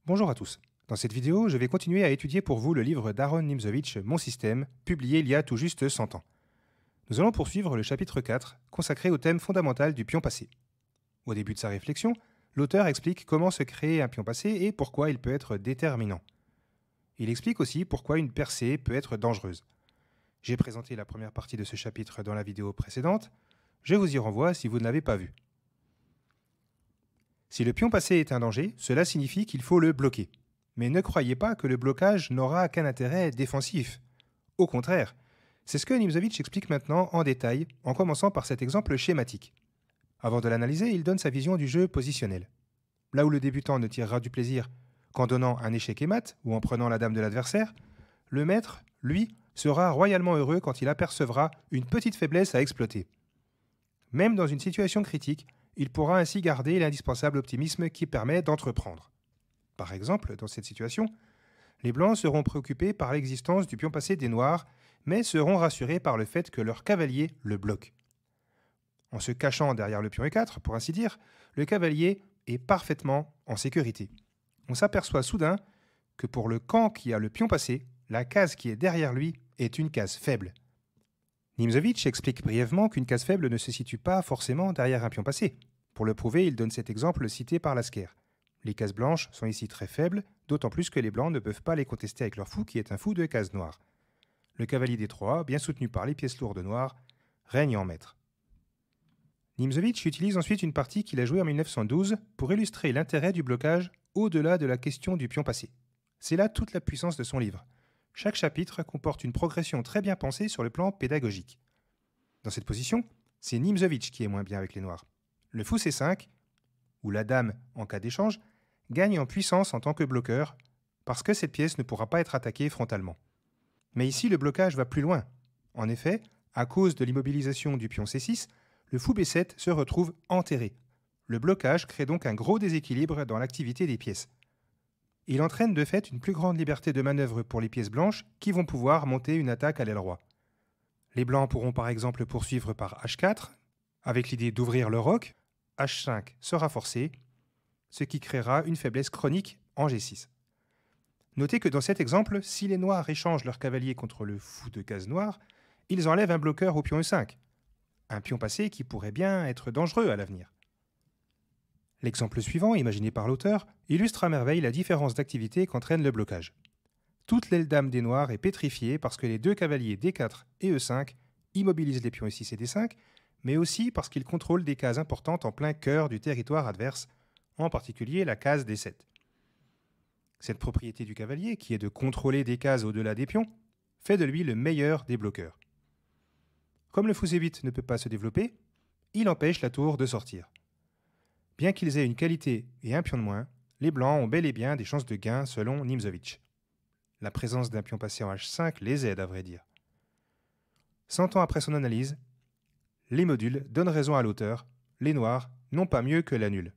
Bonjour à tous. Dans cette vidéo, je vais continuer à étudier pour vous le livre d'Aaron Nimzowitsch, Mon système, publié il y a tout juste 100 ans. Nous allons poursuivre le chapitre 4, consacré au thème fondamental du pion passé. Au début de sa réflexion, l'auteur explique comment se créer un pion passé et pourquoi il peut être déterminant. Il explique aussi pourquoi une percée peut être dangereuse. J'ai présenté la première partie de ce chapitre dans la vidéo précédente. Je vous y renvoie si vous ne l'avez pas vu. Si le pion passé est un danger, cela signifie qu'il faut le bloquer. Mais ne croyez pas que le blocage n'aura qu'un intérêt défensif. Au contraire, c'est ce que Nimzowitsch explique maintenant en détail, en commençant par cet exemple schématique. Avant de l'analyser, il donne sa vision du jeu positionnel. Là où le débutant ne tirera du plaisir qu'en donnant un échec et mat ou en prenant la dame de l'adversaire, le maître, lui, sera royalement heureux quand il apercevra une petite faiblesse à exploiter. Même dans une situation critique, il pourra ainsi garder l'indispensable optimisme qui permet d'entreprendre. Par exemple, dans cette situation, les Blancs seront préoccupés par l'existence du pion passé des Noirs, mais seront rassurés par le fait que leur cavalier le bloque. En se cachant derrière le pion E4, pour ainsi dire, le cavalier est parfaitement en sécurité. On s'aperçoit soudain que pour le camp qui a le pion passé, la case qui est derrière lui est une case faible. Nimzowitsch explique brièvement qu'une case faible ne se situe pas forcément derrière un pion passé. Pour le prouver, il donne cet exemple cité par Lasker. Les cases blanches sont ici très faibles, d'autant plus que les blancs ne peuvent pas les contester avec leur fou qui est un fou de case noire. Le cavalier d3, bien soutenu par les pièces lourdes noires, règne en maître. Nimzowitsch utilise ensuite une partie qu'il a jouée en 1912 pour illustrer l'intérêt du blocage au-delà de la question du pion passé. C'est là toute la puissance de son livre. Chaque chapitre comporte une progression très bien pensée sur le plan pédagogique. Dans cette position, c'est Nimzowitsch qui est moins bien avec les noirs. Le fou C5, ou la dame en cas d'échange, gagne en puissance en tant que bloqueur, parce que cette pièce ne pourra pas être attaquée frontalement. Mais ici, le blocage va plus loin. En effet, à cause de l'immobilisation du pion C6, le fou B7 se retrouve enterré. Le blocage crée donc un gros déséquilibre dans l'activité des pièces. Il entraîne de fait une plus grande liberté de manœuvre pour les pièces blanches qui vont pouvoir monter une attaque à l'aile roi. Les blancs pourront par exemple poursuivre par H4, avec l'idée d'ouvrir le roc. H5 sera forcé, ce qui créera une faiblesse chronique en G6. Notez que dans cet exemple, si les noirs échangent leur cavalier contre le fou de case noire, ils enlèvent un bloqueur au pion E5, un pion passé qui pourrait bien être dangereux à l'avenir. L'exemple suivant, imaginé par l'auteur, illustre à merveille la différence d'activité qu'entraîne le blocage. Toute l'aile dame des noirs est pétrifiée parce que les deux cavaliers D4 et E5 immobilisent les pions E6 et D5, mais aussi parce qu'ils contrôlent des cases importantes en plein cœur du territoire adverse, en particulier la case D7. Cette propriété du cavalier, qui est de contrôler des cases au-delà des pions, fait de lui le meilleur des bloqueurs. Comme le fou C8 ne peut pas se développer, il empêche la tour de sortir. Bien qu'ils aient une qualité et un pion de moins, les blancs ont bel et bien des chances de gain selon Nimzowitsch. La présence d'un pion passé en H5 les aide à vrai dire. 100 ans après son analyse, les modules donnent raison à l'auteur, les noirs n'ont pas mieux que la nulle.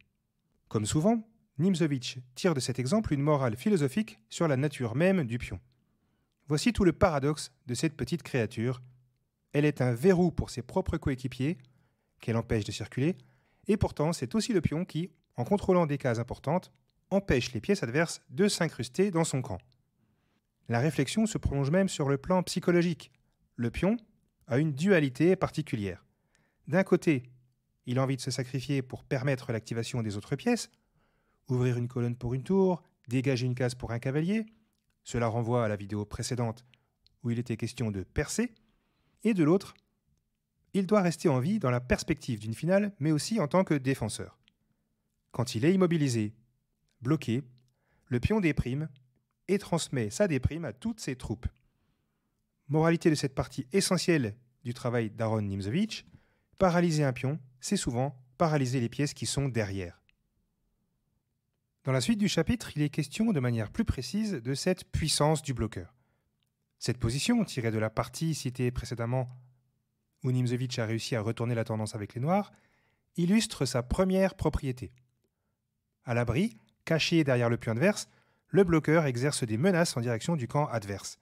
Comme souvent, Nimzowitsch tire de cet exemple une morale philosophique sur la nature même du pion. Voici tout le paradoxe de cette petite créature. Elle est un verrou pour ses propres coéquipiers, qu'elle empêche de circuler, et pourtant c'est aussi le pion qui, en contrôlant des cases importantes, empêche les pièces adverses de s'incruster dans son camp. La réflexion se prolonge même sur le plan psychologique. Le pion a une dualité particulière. D'un côté, il a envie de se sacrifier pour permettre l'activation des autres pièces, ouvrir une colonne pour une tour, dégager une case pour un cavalier, cela renvoie à la vidéo précédente où il était question de percer, et de l'autre, il doit rester en vie dans la perspective d'une finale, mais aussi en tant que défenseur. Quand il est immobilisé, bloqué, le pion déprime et transmet sa déprime à toutes ses troupes. Moralité de cette partie essentielle du travail d'Aaron Nimzowitsch, paralyser un pion, c'est souvent paralyser les pièces qui sont derrière. Dans la suite du chapitre, il est question de manière plus précise de cette puissance du bloqueur. Cette position, tirée de la partie citée précédemment où Nimzowitsch a réussi à retourner la tendance avec les noirs, illustre sa première propriété. À l'abri, caché derrière le pion adverse, le bloqueur exerce des menaces en direction du camp adverse.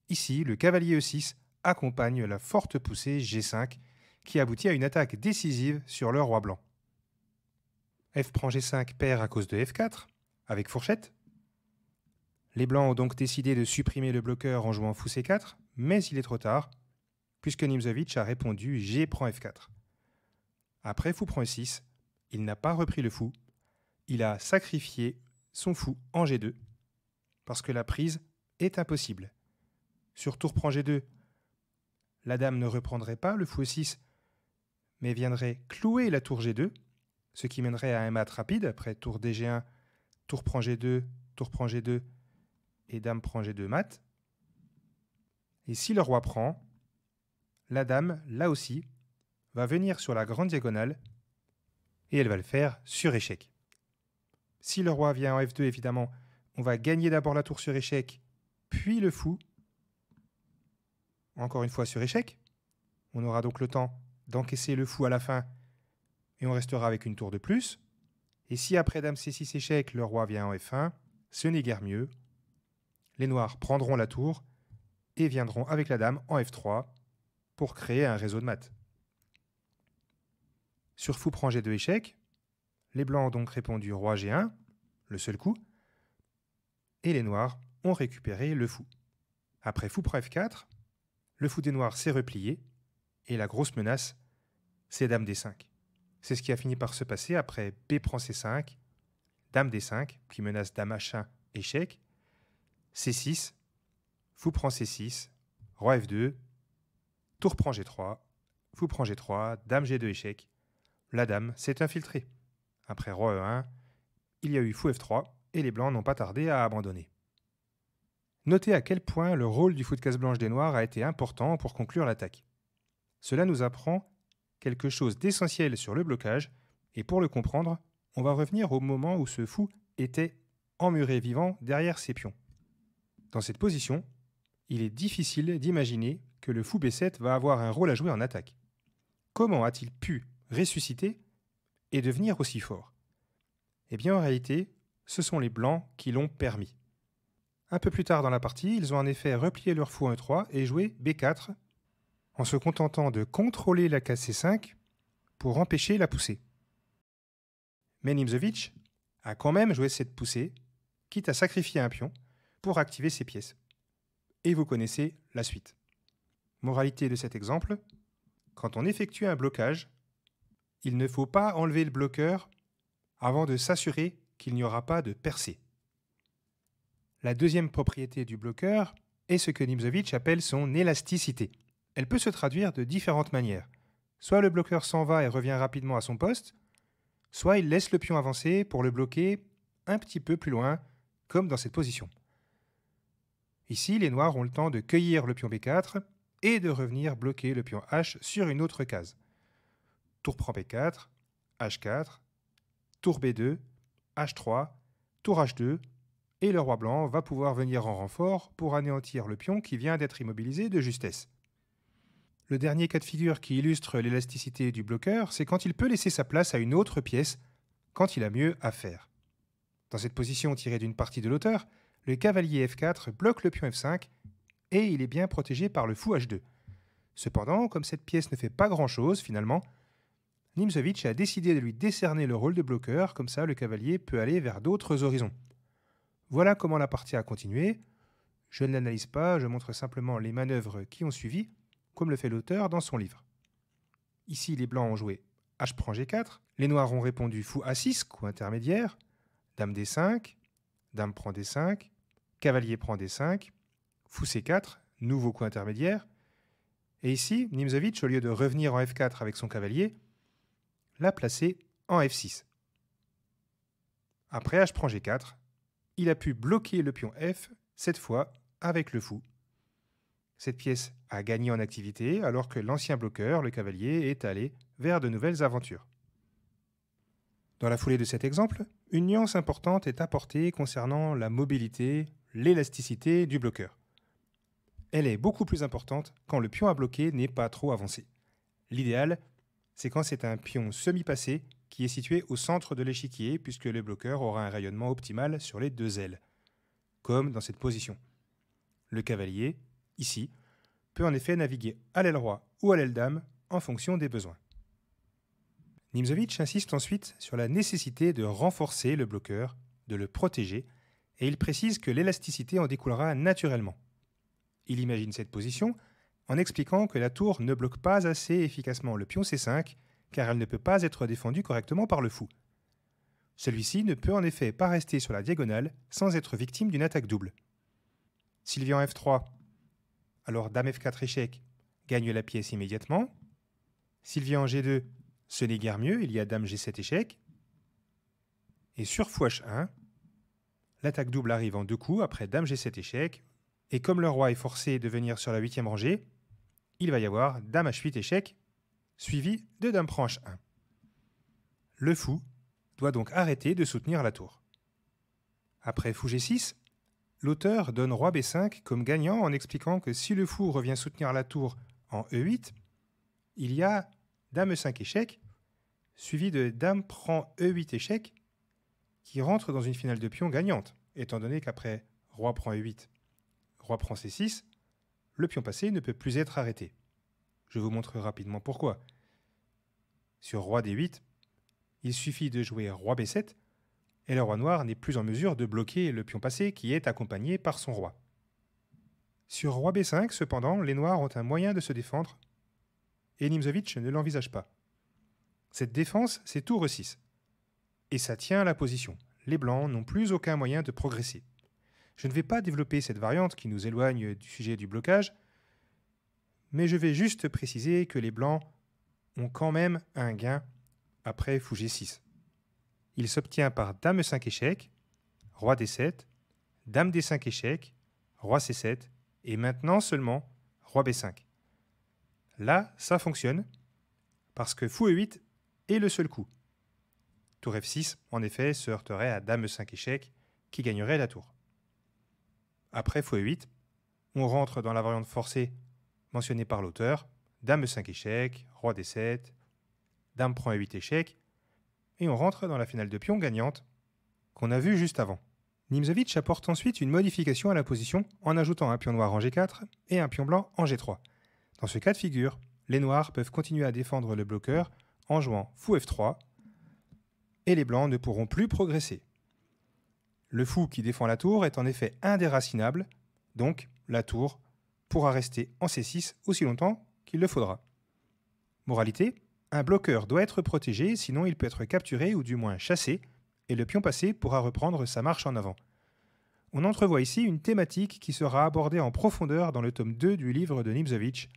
Ici, le cavalier E6 accompagne la forte poussée G5 qui aboutit à une attaque décisive sur le roi blanc. F prend G5 perd à cause de F4, avec fourchette. Les blancs ont donc décidé de supprimer le bloqueur en jouant fou C4, mais il est trop tard, puisque Nimzowitsch a répondu G prend F4. Après fou prend E6, il n'a pas repris le fou, il a sacrifié son fou en G2, parce que la prise est impossible. Sur tour prend G2, la dame ne reprendrait pas le fou E6, mais viendrait clouer la tour G2, ce qui mènerait à un mat rapide après tour DG1, tour prend G2, tour prend G2 et dame prend G2 mat. Et si le roi prend, la dame, là aussi, va venir sur la grande diagonale et elle va le faire sur échec. Si le roi vient en F2, évidemment, on va gagner d'abord la tour sur échec, puis le fou. Encore une fois sur échec. On aura donc le temps d'encaisser le fou à la fin et on restera avec une tour de plus. Et si après dame C6 échec, le roi vient en F1, ce n'est guère mieux. Les noirs prendront la tour et viendront avec la dame en F3 pour créer un réseau de maths. Sur fou prend G2 échec, les blancs ont donc répondu roi G1, le seul coup, et les noirs ont récupéré le fou. Après fou prend F4, le fou des noirs s'est replié, et la grosse menace, c'est dame D5. C'est ce qui a fini par se passer après B prend C5, dame D5, qui menace dame H1, échec, C6, fou prend C6, roi F2, tour prend G3, fou prend G3, dame G2 échec. La dame s'est infiltrée. Après roi E1, il y a eu fou F3 et les blancs n'ont pas tardé à abandonner. Notez à quel point le rôle du fou de case blanche des noirs a été important pour conclure l'attaque. Cela nous apprend quelque chose d'essentiel sur le blocage et pour le comprendre, on va revenir au moment où ce fou était emmuré vivant derrière ses pions. Dans cette position, il est difficile d'imaginer que le fou B7 va avoir un rôle à jouer en attaque. Comment a-t-il pu ressusciter et devenir aussi fort? Eh bien en réalité, ce sont les blancs qui l'ont permis. Un peu plus tard dans la partie, ils ont en effet replié leur fou en E3 et joué B4 en se contentant de contrôler la case C5 pour empêcher la poussée. Mais Nimzowitsch a quand même joué cette poussée, quitte à sacrifier un pion pour activer ses pièces. Et vous connaissez la suite. Moralité de cet exemple, quand on effectue un blocage, il ne faut pas enlever le bloqueur avant de s'assurer qu'il n'y aura pas de percée. La deuxième propriété du bloqueur est ce que Nimzowitsch appelle son élasticité. Elle peut se traduire de différentes manières. Soit le bloqueur s'en va et revient rapidement à son poste, soit il laisse le pion avancer pour le bloquer un petit peu plus loin, comme dans cette position. Ici, les noirs ont le temps de cueillir le pion B4 et de revenir bloquer le pion H sur une autre case. Tour prend B4, H4, tour B2, H3, tour H2, et le roi blanc va pouvoir venir en renfort pour anéantir le pion qui vient d'être immobilisé de justesse. Le dernier cas de figure qui illustre l'élasticité du bloqueur, c'est quand il peut laisser sa place à une autre pièce quand il a mieux à faire. Dans cette position tirée d'une partie de l'auteur, le cavalier F4 bloque le pion F5 et il est bien protégé par le fou H2. Cependant, comme cette pièce ne fait pas grand-chose finalement, Nimzowitsch a décidé de lui décerner le rôle de bloqueur, comme ça le cavalier peut aller vers d'autres horizons. Voilà comment la partie a continué. Je ne l'analyse pas, je montre simplement les manœuvres qui ont suivi, comme le fait l'auteur dans son livre. Ici, les blancs ont joué H prend G4, les noirs ont répondu fou A6, coup intermédiaire, dame D5, dame prend D5, cavalier prend D5, fou C4, nouveau coup intermédiaire, et ici, Nimzowitsch, au lieu de revenir en F4 avec son cavalier, l'a placé en F6. Après H prend G4, il a pu bloquer le pion F, cette fois avec le fou. Cette pièce a gagné en activité alors que l'ancien bloqueur, le cavalier, est allé vers de nouvelles aventures. Dans la foulée de cet exemple, une nuance importante est apportée concernant la mobilité, l'élasticité du bloqueur. Elle est beaucoup plus importante quand le pion à bloquer n'est pas trop avancé. L'idéal, c'est quand c'est un pion semi-passé qui est situé au centre de l'échiquier puisque le bloqueur aura un rayonnement optimal sur les deux ailes, comme dans cette position. Le cavalier, ici, peut en effet naviguer à l'aile roi ou à l'aile dame en fonction des besoins. Nimzowitsch insiste ensuite sur la nécessité de renforcer le bloqueur de le protéger, et il précise que l'élasticité en découlera naturellement. Il imagine cette position en expliquant que la tour ne bloque pas assez efficacement le pion C5, car elle ne peut pas être défendue correctement par le fou. Celui-ci ne peut en effet pas rester sur la diagonale sans être victime d'une attaque double. S'il vient en F3, alors Dame F4 échec gagne la pièce immédiatement. S'il vient en G2, ce n'est guère mieux, il y a Dame G7 échec. Et sur Fou H1, l'attaque double arrive en 2 coups après Dame G7 échec, et comme le roi est forcé de venir sur la 8e rangée, il va y avoir Dame H8 échec, suivi de Dame prend H1. Le fou doit donc arrêter de soutenir la tour. Après Fou G6, l'auteur donne Roi B5 comme gagnant en expliquant que si le fou revient soutenir la tour en E8, il y a Dame E5 échec, suivi de Dame prend E8 échec, qui rentre dans une finale de pion gagnante, étant donné qu'après Roi prend E8, Roi prend C6, le pion passé ne peut plus être arrêté. Je vous montre rapidement pourquoi. Sur Roi D8, il suffit de jouer Roi B7, et le roi noir n'est plus en mesure de bloquer le pion passé qui est accompagné par son roi. Sur Roi B5, cependant, les noirs ont un moyen de se défendre, et Nimzowitsch ne l'envisage pas. Cette défense, c'est tour E6. Et ça tient à la position. Les blancs n'ont plus aucun moyen de progresser. Je ne vais pas développer cette variante qui nous éloigne du sujet du blocage, mais je vais juste préciser que les blancs ont quand même un gain après Fou G6. Il s'obtient par Dame E5 échec, Roi D7, Dame D5 échec, Roi C7, et maintenant seulement Roi B5. Là, ça fonctionne, parce que Fou E8 est le seul coup. Tour F6, en effet, se heurterait à Dame E5 échec, qui gagnerait la tour. Après Fou E8, on rentre dans la variante forcée mentionnée par l'auteur, Dame E5 échec, Roi D7, Dame prend E8 échec, et on rentre dans la finale de pion gagnante qu'on a vue juste avant. Nimzowitsch apporte ensuite une modification à la position en ajoutant un pion noir en G4 et un pion blanc en G3. Dans ce cas de figure, les noirs peuvent continuer à défendre le bloqueur en jouant Fou F3 et les blancs ne pourront plus progresser. Le fou qui défend la tour est en effet indéracinable, donc la tour pourra rester en C6 aussi longtemps qu'il le faudra. Moralité, un bloqueur doit être protégé, sinon il peut être capturé ou du moins chassé, et le pion passé pourra reprendre sa marche en avant. On entrevoit ici une thématique qui sera abordée en profondeur dans le tome 2 du livre de Nimzowitsch,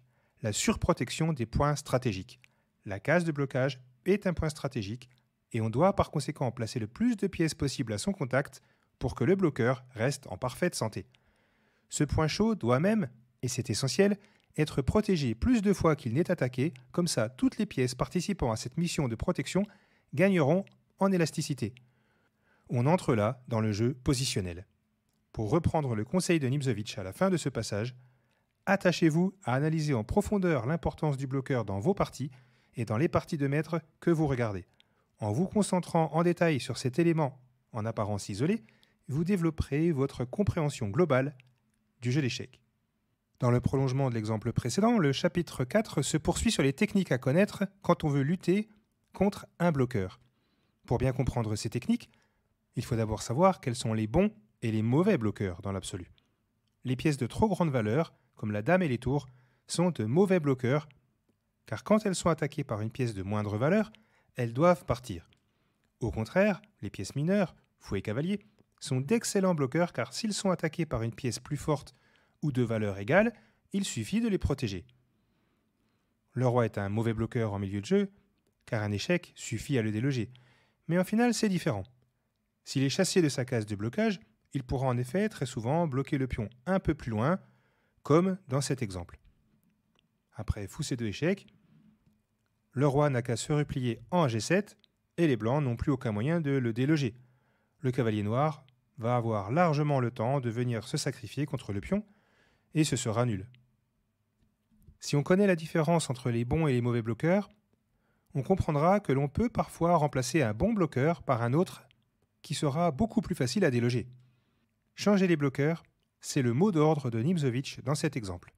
la surprotection des points stratégiques. La case de blocage est un point stratégique, et on doit par conséquent placer le plus de pièces possible à son contact pour que le bloqueur reste en parfaite santé. Ce point chaud doit même, et c'est essentiel, être protégé plus de fois qu'il n'est attaqué, comme ça toutes les pièces participant à cette mission de protection gagneront en élasticité. On entre là dans le jeu positionnel. Pour reprendre le conseil de Nimzowitsch à la fin de ce passage, attachez-vous à analyser en profondeur l'importance du bloqueur dans vos parties et dans les parties de maître que vous regardez. En vous concentrant en détail sur cet élément en apparence isolé, vous développerez votre compréhension globale du jeu d'échecs. Dans le prolongement de l'exemple précédent, le chapitre 4 se poursuit sur les techniques à connaître quand on veut lutter contre un bloqueur. Pour bien comprendre ces techniques, il faut d'abord savoir quels sont les bons et les mauvais bloqueurs dans l'absolu. Les pièces de trop grande valeur, comme la dame et les tours, sont de mauvais bloqueurs, car quand elles sont attaquées par une pièce de moindre valeur, elles doivent partir. Au contraire, les pièces mineures, fou et cavalier, sont d'excellents bloqueurs car s'ils sont attaqués par une pièce plus forte ou de valeur égale, il suffit de les protéger. Le roi est un mauvais bloqueur en milieu de jeu, car un échec suffit à le déloger. Mais en finale, c'est différent. S'il est chassé de sa case de blocage, il pourra en effet très souvent bloquer le pion un peu plus loin, comme dans cet exemple. Après Fou C2 échec, le roi n'a qu'à se replier en G7 et les blancs n'ont plus aucun moyen de le déloger. Le cavalier noir va avoir largement le temps de venir se sacrifier contre le pion et ce sera nul. Si on connaît la différence entre les bons et les mauvais bloqueurs, on comprendra que l'on peut parfois remplacer un bon bloqueur par un autre qui sera beaucoup plus facile à déloger. Changer les bloqueurs, c'est le mot d'ordre de Nimzowitsch dans cet exemple.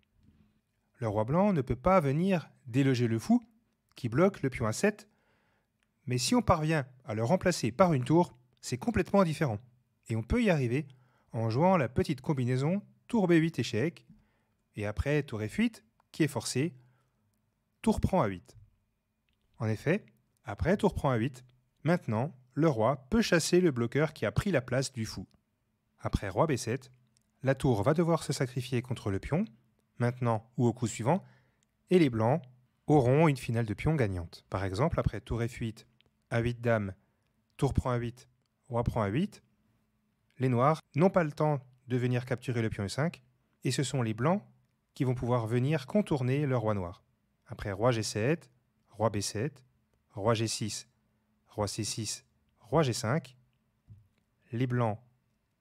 Le roi blanc ne peut pas venir déloger le fou, qui bloque le pion A7, mais si on parvient à le remplacer par une tour, c'est complètement différent. Et on peut y arriver en jouant la petite combinaison tour B8 échec, et après tour F8, qui est forcé, tour prend A8. En effet, après tour prend A8, maintenant, le roi peut chasser le bloqueur qui a pris la place du fou. Après roi B7, la tour va devoir se sacrifier contre le pion, maintenant ou au coup suivant, et les blancs auront une finale de pion gagnante. Par exemple, après tour F8, A8 dame, tour prend A8, roi prend A8, les noirs n'ont pas le temps de venir capturer le pion E5, et ce sont les blancs qui vont pouvoir venir contourner le roi noir. Après roi G7, roi B7, roi G6, roi C6, roi G5, les blancs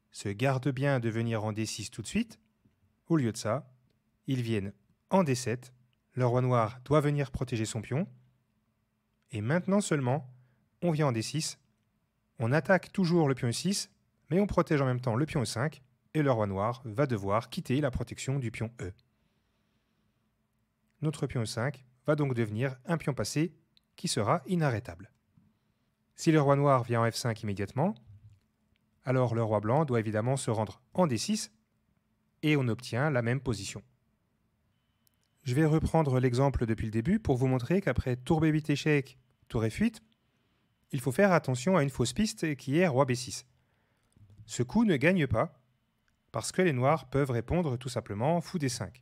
se gardent bien de venir en D6 tout de suite. Au lieu de ça, ils viennent en D7, le roi noir doit venir protéger son pion, et maintenant seulement, on vient en D6, on attaque toujours le pion E6, mais on protège en même temps le pion E5, et le roi noir va devoir quitter la protection du pion E. Notre pion E5 va donc devenir un pion passé qui sera inarrêtable. Si le roi noir vient en F5 immédiatement, alors le roi blanc doit évidemment se rendre en D6 et on obtient la même position. Je vais reprendre l'exemple depuis le début pour vous montrer qu'après tour B8 échec, tour F8, il faut faire attention à une fausse piste qui est roi B6. Ce coup ne gagne pas parce que les noirs peuvent répondre tout simplement fou D5.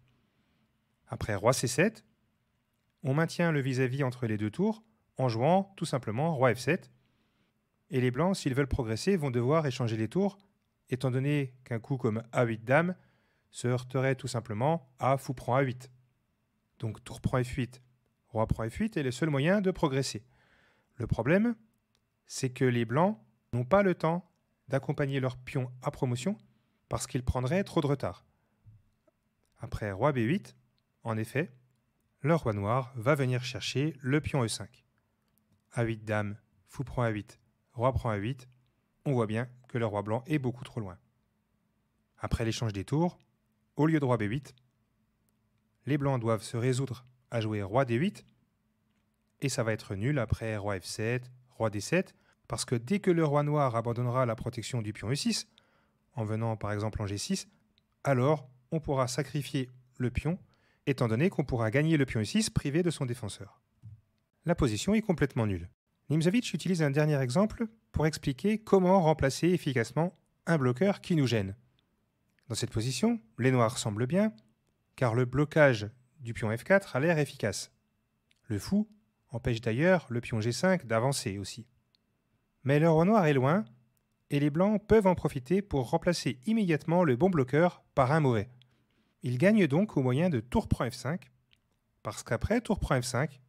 Après roi C7, on maintient le vis-à-vis entre les deux tours en jouant tout simplement roi F7. Et les blancs, s'ils veulent progresser, vont devoir échanger les tours, étant donné qu'un coup comme A8 dame se heurterait tout simplement à fou prend A8. Donc tour prend F8, roi prend F8 est le seul moyen de progresser. Le problème, c'est que les blancs n'ont pas le temps d'accompagner leur pion à promotion parce qu'ils prendraient trop de retard. Après roi B8, en effet, le roi noir va venir chercher le pion E5. A8 dame, fou prend A8, roi prend A8, on voit bien que le roi blanc est beaucoup trop loin. Après l'échange des tours, au lieu de roi B8, les blancs doivent se résoudre à jouer roi D8, et ça va être nul après roi F7, roi D7, parce que dès que le roi noir abandonnera la protection du pion E6, en venant par exemple en G6, alors on pourra sacrifier le pion, étant donné qu'on pourra gagner le pion E6 privé de son défenseur. La position est complètement nulle. Nimzowitsch utilise un dernier exemple pour expliquer comment remplacer efficacement un bloqueur qui nous gêne. Dans cette position, les noirs semblent bien, car le blocage du pion F4 a l'air efficace. Le fou empêche d'ailleurs le pion G5 d'avancer aussi. Mais le roi noir est loin, et les blancs peuvent en profiter pour remplacer immédiatement le bon bloqueur par un mauvais. Ils gagnent donc au moyen de tour prend F5, parce qu'après tour prend F5,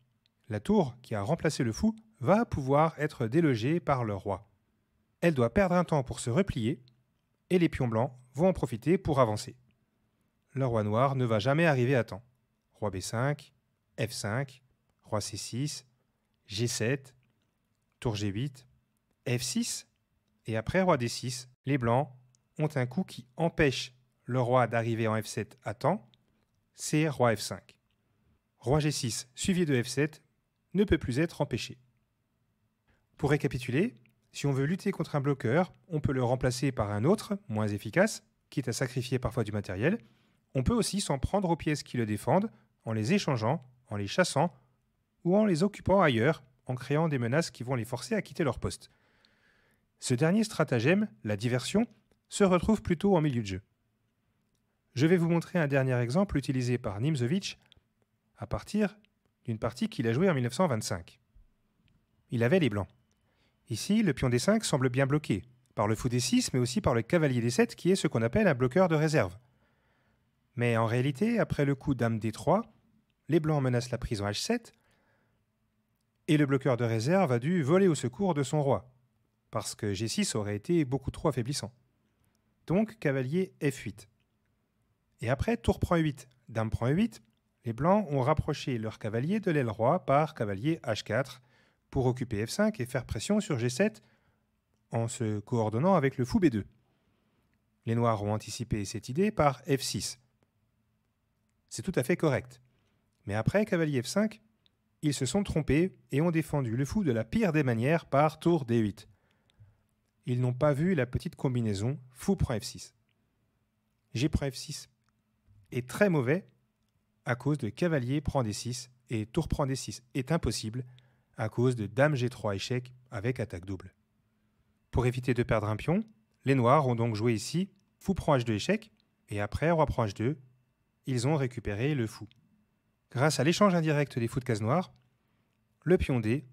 la tour qui a remplacé le fou va pouvoir être délogée par le roi. Elle doit perdre un temps pour se replier, et les pions blancs vont en profiter pour avancer. Le roi noir ne va jamais arriver à temps. Roi B5, F5, roi C6, G7, tour G8, F6, et après roi D6, les blancs ont un coup qui empêche le roi d'arriver en F7 à temps, c'est roi F5. Roi G6 suivi de F7 ne peut plus être empêché. Pour récapituler, si on veut lutter contre un bloqueur, on peut le remplacer par un autre, moins efficace, quitte à sacrifier parfois du matériel. On peut aussi s'en prendre aux pièces qui le défendent, en les échangeant, en les chassant, ou en les occupant ailleurs, en créant des menaces qui vont les forcer à quitter leur poste. Ce dernier stratagème, la diversion, se retrouve plutôt en milieu de jeu. Je vais vous montrer un dernier exemple utilisé par Nimzowitsch à partir d'une partie qu'il a jouée en 1925. Il avait les blancs. Ici, le pion D5 semble bien bloqué, par le fou D6, mais aussi par le cavalier D7, qui est ce qu'on appelle un bloqueur de réserve. Mais en réalité, après le coup dame D3, les blancs menacent la prise en H7, et le bloqueur de réserve a dû voler au secours de son roi, parce que G6 aurait été beaucoup trop affaiblissant. Donc, cavalier F8. Et après, tour prend E8, dame prend E8, les blancs ont rapproché leur cavalier de l'aile roi par cavalier H4 pour occuper F5 et faire pression sur G7 en se coordonnant avec le fou B2. Les noirs ont anticipé cette idée par F6. C'est tout à fait correct. Mais après cavalier F5, ils se sont trompés et ont défendu le fou de la pire des manières par tour D8. ils n'ont pas vu la petite combinaison fou prend F6. G prend F6 est très mauvais à cause de cavalier prend D6 et tour prend D6 est impossible à cause de dame G3 échec avec attaque double. Pour éviter de perdre un pion, les noirs ont donc joué ici fou prend H2 échec et après roi prend H2, ils ont récupéré le fou. Grâce à l'échange indirect des fous de case noire, le pion D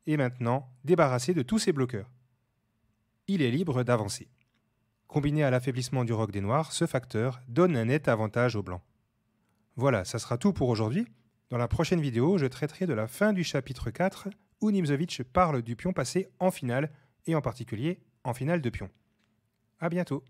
est maintenant débarrassé de tous ses bloqueurs. Il est libre d'avancer. Combiné à l'affaiblissement du roc des noirs, ce facteur donne un net avantage aux blancs. Voilà, ça sera tout pour aujourd'hui. Dans la prochaine vidéo, je traiterai de la fin du chapitre 4 où Nimzowitsch parle du pion passé en finale et en particulier en finale de pion. À bientôt.